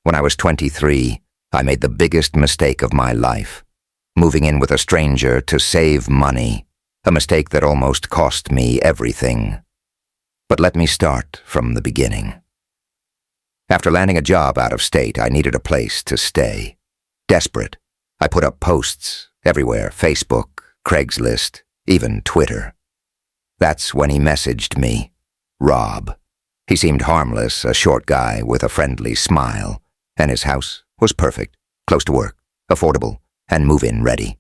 When I was 23, I made the biggest mistake of my life, moving in with a stranger to save money, a mistake that almost cost me everything. But let me start from the beginning. After landing a job out of state, I needed a place to stay. Desperate, I put up posts everywhere, Facebook, Craigslist, even Twitter. That's when he messaged me, Rob. He seemed harmless, a short guy with a friendly smile, and his house was perfect, close to work, affordable, and move-in ready.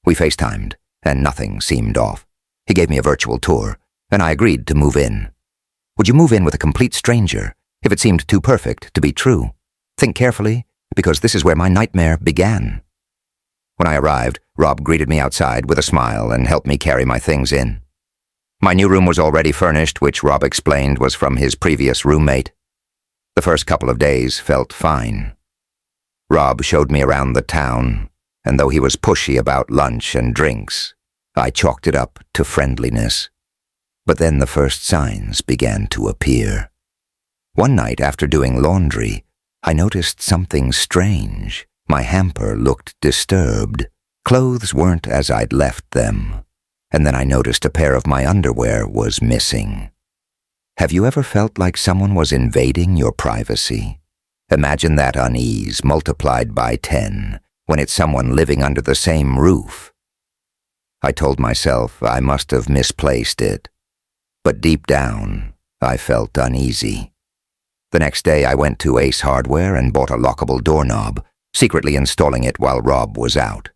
We FaceTimed, and nothing seemed off. He gave me a virtual tour, and I agreed to move in. Would you move in with a complete stranger if it seemed too perfect to be true? Think carefully, because this is where my nightmare began. When I arrived, Rob greeted me outside with a smile and helped me carry my things in. My new room was already furnished, which Rob explained was from his previous roommate. The first couple of days felt fine. Rob showed me around the town, and though he was pushy about lunch and drinks, I chalked it up to friendliness. But then the first signs began to appear. One night after doing laundry, I noticed something strange. My hamper looked disturbed. Clothes weren't as I'd left them. And then I noticed a pair of my underwear was missing. Have you ever felt like someone was invading your privacy? Imagine that unease multiplied by 10 when it's someone living under the same roof. I told myself I must have misplaced it, but deep down, I felt uneasy. The next day I went to Ace Hardware and bought a lockable doorknob, secretly installing it while Rob was out.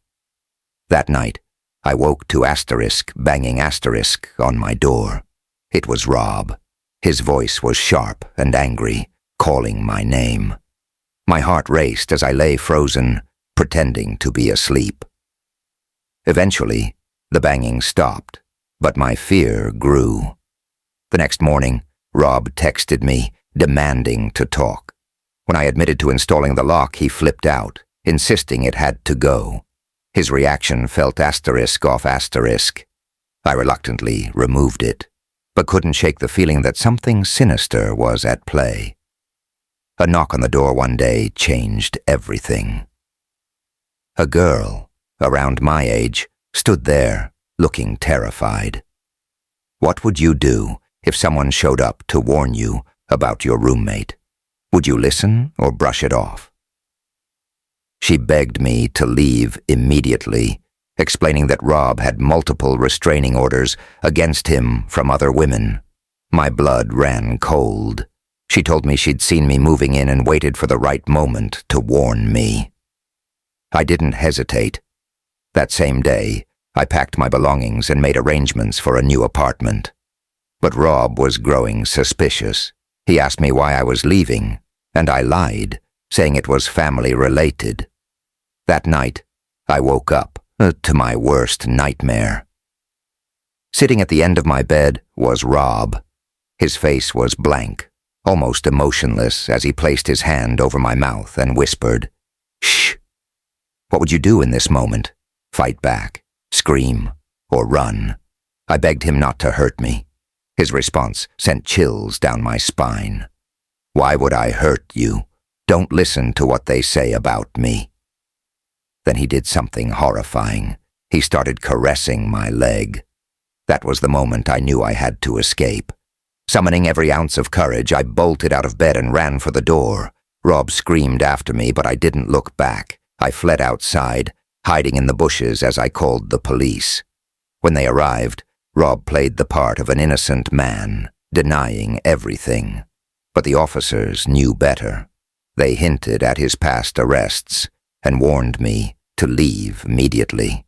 That night, I woke to asterisk banging asterisk on my door. It was Rob. His voice was sharp and angry, calling my name. My heart raced as I lay frozen, pretending to be asleep. Eventually, the banging stopped, but my fear grew. The next morning, Rob texted me, demanding to talk. When I admitted to installing the lock, he flipped out, insisting it had to go. His reaction felt asterisk off asterisk. I reluctantly removed it, but couldn't shake the feeling that something sinister was at play. A knock on the door one day changed everything. A girl, around my age, stood there, looking terrified. What would you do if someone showed up to warn you about your roommate? Would you listen or brush it off? She begged me to leave immediately, explaining that Rob had multiple restraining orders against him from other women. My blood ran cold. She told me she'd seen me moving in and waited for the right moment to warn me. I didn't hesitate. That same day, I packed my belongings and made arrangements for a new apartment. But Rob was growing suspicious. He asked me why I was leaving, and I lied, saying it was family-related. That night, I woke up to my worst nightmare. Sitting at the end of my bed was Rob. His face was blank, almost emotionless, as he placed his hand over my mouth and whispered, "Shh." What would you do in this moment? Fight back, scream, or run? I begged him not to hurt me. His response sent chills down my spine. "Why would I hurt you? Don't listen to what they say about me." Then he did something horrifying. He started caressing my leg. That was the moment I knew I had to escape. Summoning every ounce of courage, I bolted out of bed and ran for the door. Rob screamed after me, but I didn't look back. I fled outside, hiding in the bushes as I called the police. When they arrived, Rob played the part of an innocent man, denying everything. But the officers knew better. They hinted at his past arrests and warned me to leave immediately.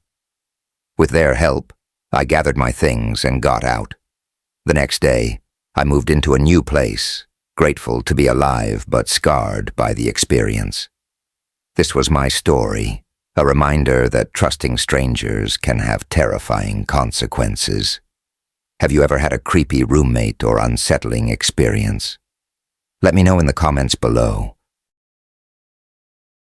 With their help, I gathered my things and got out. The next day, I moved into a new place, grateful to be alive but scarred by the experience. This was my story, a reminder that trusting strangers can have terrifying consequences. Have you ever had a creepy roommate or unsettling experience? Let me know in the comments below.